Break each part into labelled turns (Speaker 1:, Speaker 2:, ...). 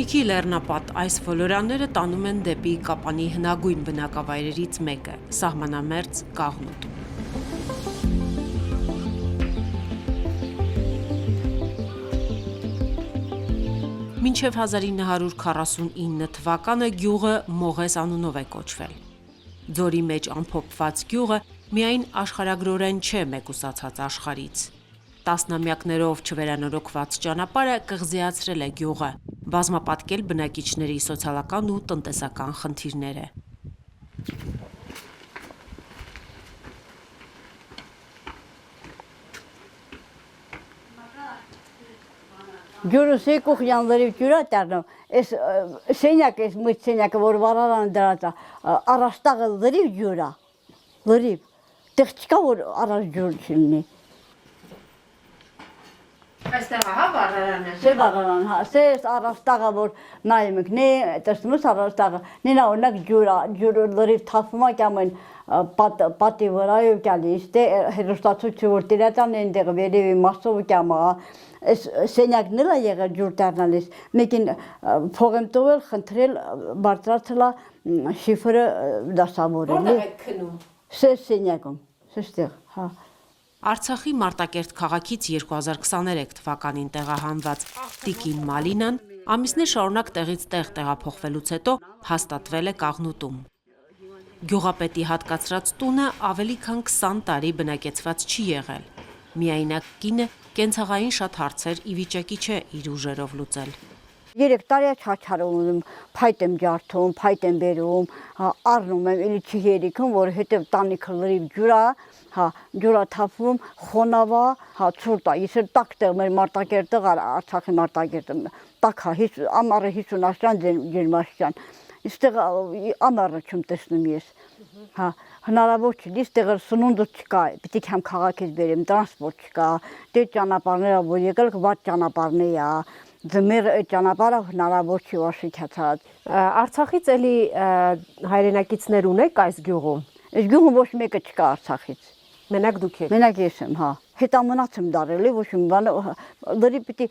Speaker 1: Գորիկի լեռնապատ այս ոլորանները տանում են դեպի Կապանի հնագույն բնակավայրերից մեկը՝ սահմանամերձ Կաղնուտ։ Մինչև 1949 թվականը գյուղը Մողես անունով է կոչվել։ Ձորի մեջ ամփոփված գյուղը միայն աշխարհագրորեն չէ մեկուսացած աշխարհից։ Տասնամյակներով չվերանորոգված ճանապարհը կղզիացրել է գյուղը, բազմապատկել բնակիչների սոցիալական ու տնտեսական խնդիրները։
Speaker 2: Ջուրուսի կուխյանների ջուրա տառնում, այս սենյակը, այս մույթ սենյակը, որ վարարան դրած է, առաջտաղը լրիվ ջուրա, լրիվ, տեղ չկա, որ առաջ ջուր չլինի։
Speaker 1: Այստեղ հա վարարանը։
Speaker 2: Սե վարարան, հա, սե առաջտաղը, որ նայում եք, նե տեսնում ես առաջտաղը, նենա օրինակ ջուրը լրիվ թափում է կամեն պատի վրայով կալիս, դե հերոստացույցը, որ տիրացան են դեղ վերևի մասով կամա, այս սենյակն էլ է եղել ջուր դառնալիս, մեկին փող եմ տվել, խնդրել, բարձրացել է շիֆրը դասավորել։
Speaker 1: Որտեղ եք քնում։
Speaker 2: Սե սենյակում, սեստեղ, հա։
Speaker 1: Արցախի Մարտակերտ քաղաքից 2023 թվականին տեղահանված Տիկին Մալինան ամիսներ շարունակ տեղից տեղ տեղափոխվելուց հետո հաստատվել է Կաղնուտում։ Գյուղապետի հատկացրած տունը ավելի քան 20 տարի բնակեցված չի եղել։ Միայնակ կինը կենցաղային շատ հարցեր ի վիճակի չէ իր ուժերով լուծել։
Speaker 2: 3 տարի է չաչարում, փայտ եմ ջարդում, փայտ եմ բերում, առնում եմ, էլի չի երիքում, որ հետև տանիքը լրիվ ջուրա, հա, ջուրա թափվում, խոնավա, հա, ցուրտ է, ես էլ տակ տեղ մեր Մարտակերտը, Արցախի Մարտակերտը, տակ է, ամառը 50 աստիճան ջերմաստիճան, այստեղ ամառը չեմ տեսնում ես, հա, հնարավոր չի, այստեղ սնունդը չկա, պիտի կամ քաղաքից բերեմ, տրանսպորտ չկա, դե ճանապարհները, որ եկել վատ ճանապարհներ է, ձմեռ ճանապարհը հնարավոր չի աշիքացած։
Speaker 1: Արցախից էլի հայրենակիցներ ունեք այս գյուղում։
Speaker 2: Այս գյուղում ոչ մեկը չկա Արցախից։
Speaker 1: Մենակ դուք եք։
Speaker 2: Մենակ ես եմ, հա։ Հետամնաց եմ դարել, ոչ մի բան, լրի պիտի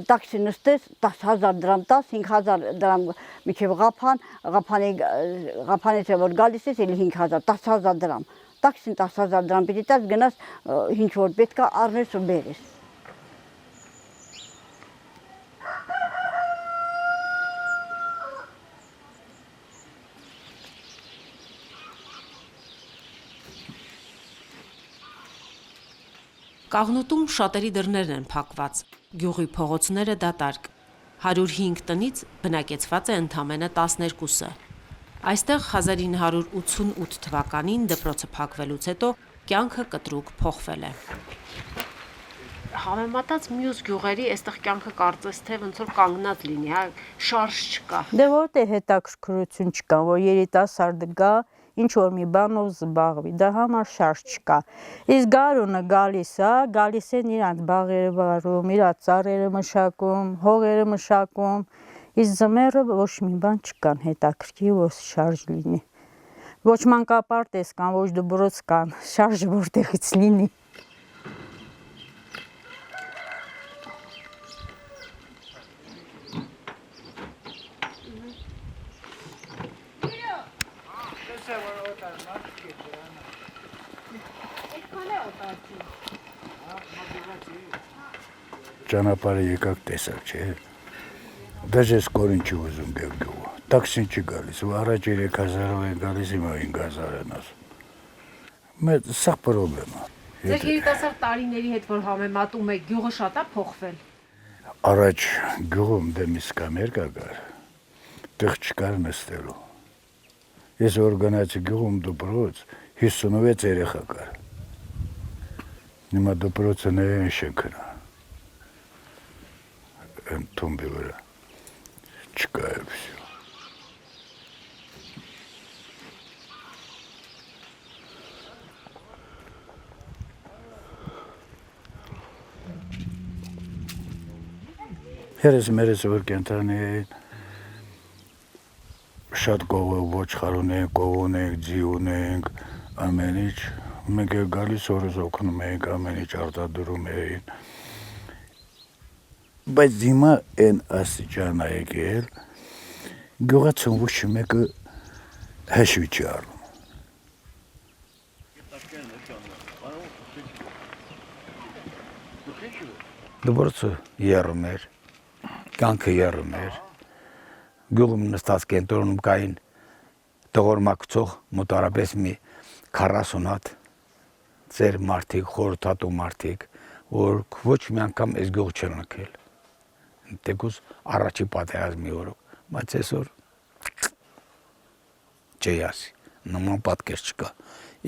Speaker 2: տաքսի նստես 10,000 դրամ տաս, 5,000 դրամ միջև Ղափանից որ գալիս ես, էլի 5,000, 10,000 դրամ։ Տաքսին 10,000 դրամ պիտի տաս, գնաս ինչ որ պետք է առնես ու բերես։
Speaker 1: Կաղնուտում շատերի դռներն են փակված, գյուղի փողոցները դատարկ, 105 տնից բնակեցված է ընդամենը 12-ը։ Այստեղ 1988 թվականին դպրոցը փակվելուց հետո կյանքը կտրուկ փոխվել է։ Համեմատած մյուս գյուղերի այստեղ կյանքը կարծես թե ոնց որ կանգնած լինի, հա, շարժ չկա։
Speaker 3: Դե որտե հետաքրքրություն չկա, որ երիտասարդը գա, ինչ որ մի բանով զբաղվի, դա համար շարժ չկա։ Իսկ գարունը գալիս է, գալիս են իրանց բաղերը վարում, իրանց ծառերը մշակում, հողերը մշակում, իսկ ձմեռը ոչ մի բան չկան հետաքրքիր, որ շարժ լինի։ Ոչ մանկապարտեզ կան, ոչ դպրոց կան, շարժը որտեղից լինի։
Speaker 4: Ճանապարհը եկակ տեսակ, չէ։ Դաժե սկորին չի ուզում գյուղը։ Տաքսին չի գալիս, ու առաջ 3,000-ով են գալիս, հիմա 5,000 են ասում։ Մեծ սա պրոբլեմ է։
Speaker 1: Ձեր երիտասարդ տարիների հետ որ համեմատում եք, գյուղը շատ է փոխվել։
Speaker 4: Առաջ գյուղում դե մի սկամերկա կար, տեղ չկար նստելու։ Ես որ գնացի գյուղում դպրոց, 56 երեխա կար։ Հիմա դպրոցը նայեն շենքն է։ Են թումբի վրա, չկա է վսյո։ Հերս մերս որ կենթանի էին, շատ ոչխար ունենք, կով ունենք, ձի ունենք, ամեն ինչ, մենք գալիս օրս օգնում էինք, ամեն ինչ արտադրում էին։ բայց հիմա այն աստիճան ա եկել, գյուղացուն ոչ մեկը հաշվի չի առնում։ Դպրոցը եռում էր, կյանքը եռում էր, գյուղում նստած կենտրոնում կային տղորմակցող մոտարապես մի 40 հատ ծեր մարդիկ, խորհրդատու մարդիկ, որ ոչ մի անգամ այս գյուղ չեն լքել։ Թեկուզ առաջի պատերազմի օրոք, բայց այսօր չի ասի, նման պատկեր չկա։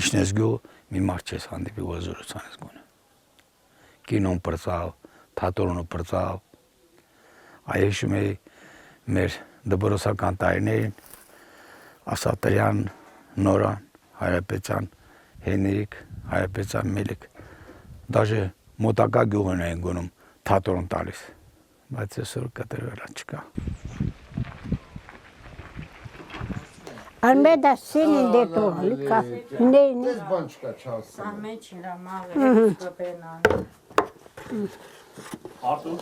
Speaker 4: Իշն այս գյուղ մի մարդ չես հանդիպի, որ զորության ես գոնե։ Կինոն պրծավ, թատրոնը պրծավ, այժմ է մեր դպրոցական տարիներին Ասատրյան, Նորան, Հայրապետյան, Հենրիկ, Հայրապետյան Մելիք, դաժե մոտակա գյուղն էին գնում թատրոն տալիս, բայց այսօր կտրվել չկա։
Speaker 5: Armeda sinin de tohlika. Ne?
Speaker 6: Bançka çalsın.
Speaker 3: Ամեջիլա մաղը կպենան։
Speaker 6: Artur.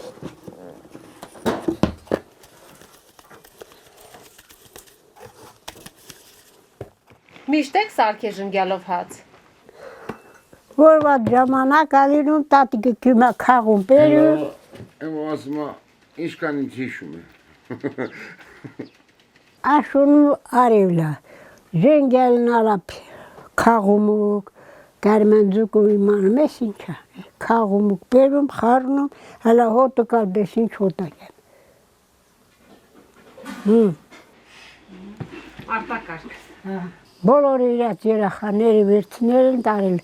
Speaker 1: Միշտ եք սարքե ժնգյալով հաց։
Speaker 5: Որ ված ժամանակ ալինում տատիկը կյումա քաղում բերում։
Speaker 6: Evo asma işkanın tişumi.
Speaker 5: Աշունու արևլա։ Ժենգելն արապ քաղումուկ գարմանձուկու իմանում ես ինչա։ Քաղումուկ բերում, խառնում, հələ հոտը կար դես ինչ հոտակ եմ։
Speaker 1: Արտակարգ։
Speaker 5: Բոլոր իրաց երախաները վերցնել են տարել։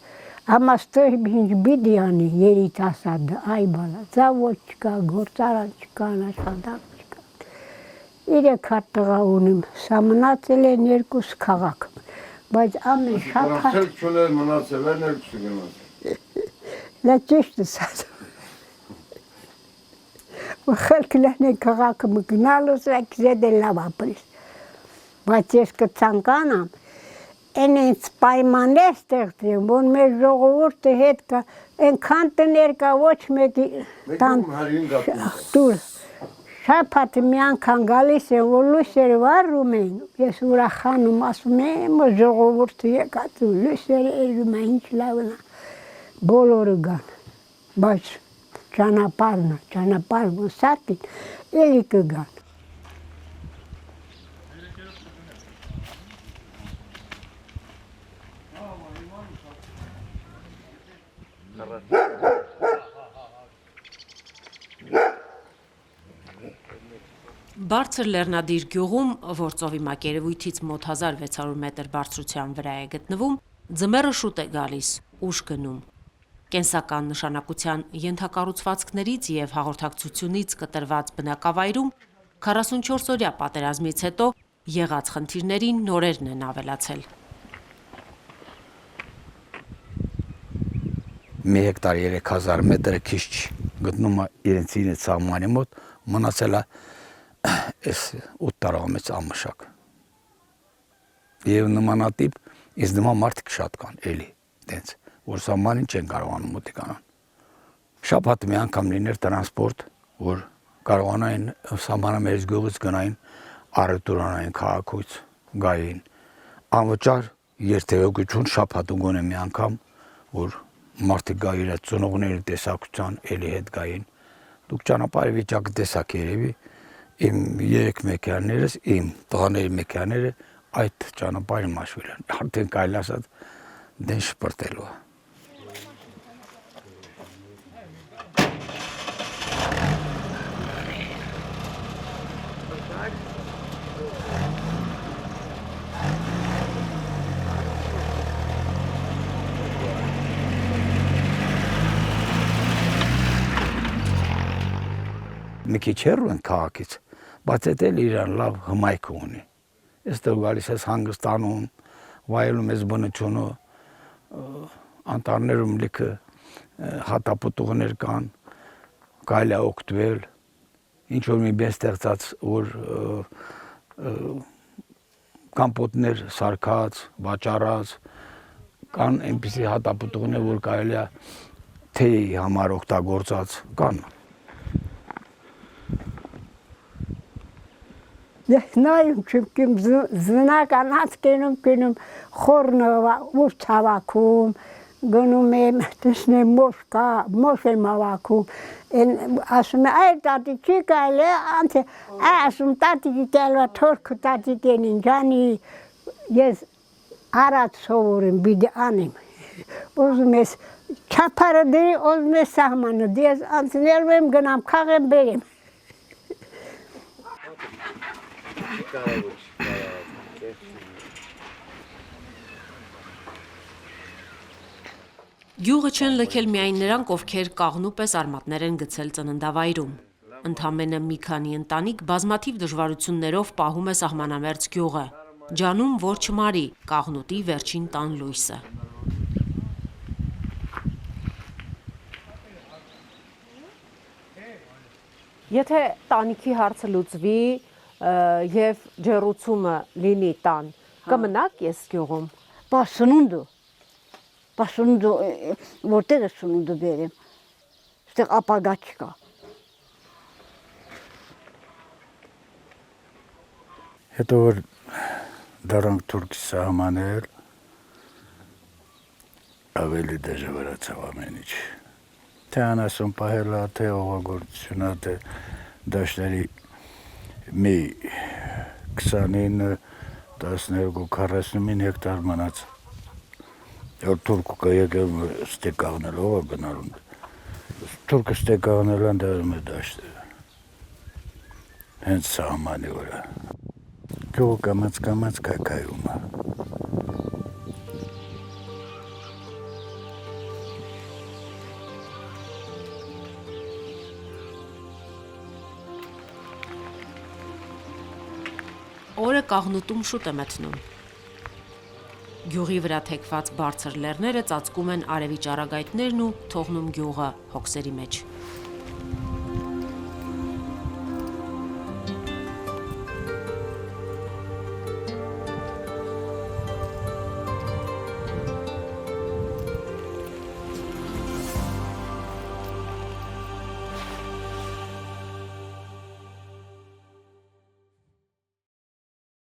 Speaker 5: Ամաստը ինչ բիդի անի երիտասարդը, այ բալա, ծավոտ չկա, գործարան չկա, աշխատանք չկա։ 3 հատ տղա ունեմ, սամնացել են 2 քաղաքում, բայց ամեն շաբաթ
Speaker 6: Bıraktır şöyle münasebet ne düşünüyorsun?
Speaker 5: լա ճիշտ ես ասում։ Խելքլան է քաղաքը մգնալուս եք լավ ապրես։ Բայց ես կցանկանամ Այնց պայմաններ ստեղծեմ, որ մեր ժողովուրդը հետ կա, այնքան տներ կա ոչ մեկի տան դուր։ Շաբաթը մի անգամ գալիս է, որ լույսերը վառում են, ես ուրախանում ասում եմ, ժողովուրդը եկած ու լույսերը էրում է, ինչ լավն է, բոլորը գան, բայց ճանապարհն սատին, էլի կգան։
Speaker 1: Բարձր Լեռնադիր գյուղում, որ ծովի մակերևույթից մոտ 1600 մետր բարձրության վրա է գտնվում, ձմեռը շուտ է գալիս, ուշ գնում։ Կենսական նշանակության ենթակառուցվածքներից և հաղորդակցությունից կտրված բնակավայրում 44-օրյա պատերազմից հետո եղած խնդիրներին նորերն են ավելացել։
Speaker 4: 1 հեկտար 3000 մետրը քիչ գտնում է իրենց սահմանի մոտ, մնացել է այս 8 տարվա մեծ ամշակ։ Եվ նմանատիպ ինձ նման մարդիկ շատ կան, էլի, տենց, որ սահմանին չեն կարողանում մոտիկանան։ Շաբաթ մի անգամ լիներ տրանսպորտ, որ կարողանային սահմանամերձ գյուղից գնային առևտուրանային քաղաքույց գային։ Անվճար երթևեկություն շաբաթ գոնե մի անգամ, որ մարդիկ գա իր ծնողների տեսակցության էլի հետ գային։ Դուք ճանապարհի վիճակը տեսաք երևի, իմ 3 մեքենաներս, իմ տղաների մեքենաները այդ ճանապարհի մաշվել են։ Արդեն կարելի ասած դեն շպրտելու է։ Մի քիչ հեռու են քաղաքից, բայց էդ էլ իրան լավ հմայք ունի։ Այստեղ գալիս ես հանգստանում, վայելում ես բնությունը, անտառներում լիքը հատապտուղներ կան, կարելի է օգտվել, ինչ որ մի բան ստեղծած, որ կամպոտներ սարքած, վաճառած, կան այնպիսի հատապտուղներ, որ կարելի է թեյի համար օգտագործած, կան։
Speaker 5: Ես նայում չկիմ զնականած կենում խորնը ուր ցավակում գնում եմ տեսնեմ մոշ եմ ավակում ասում է այ տատիկի կայլե անցե ասում տատիկի կայլա թորքը տատիկեն ինջանի ես արած սովորեմ բիդի անեմ ուզում ես չափարը դերի ուզում ես սահմանը դես անցնելու եմ գնամ քաղեմ բերեմ
Speaker 1: Գյուղը չեն լքել միայն նրանք, ովքեր կաղնու պես արմատներ են գցել ծննդավայրում։ Ընդամենը մի քանի ընտանիք բազմաթիվ դժվարություններով պահում է սահմանամերձ գյուղը, ջանում, որ չմարի կաղնուտի վերջին տան լույսը։
Speaker 7: Եթե տանիքի հարցը լուծվի եւ ջեռուցումը լինի տան, կմնաք ես գյուղում։
Speaker 2: Սնունդը որտեղ է սնունդը բերեմ, ստեղ ապագա չկա։
Speaker 4: Հետո որ դարանք թուրքի սահմանել, ավելի դժվարացավ ամեն ինչ։ Թե անասուն պահելա, թե օղագործությունա, թե դաշտերի մի 29-12-49 հեկտար մնաց։ Որ թուրքը կեկել ստեկ աղնելով է գնալում։ Թուրքը ստեկ աղնելան դարում է դաշտերը։ Հենց սահմանի վրա։ Գյուղը կամաց կայում է։
Speaker 1: Օրը կաղնուտում շուտ է մթնում։ Գյուղի վրա թեքված բարձր լեռները ծածկում են արևի ճառագայթներն ու թողնում գյուղը հոգսերի մեջ։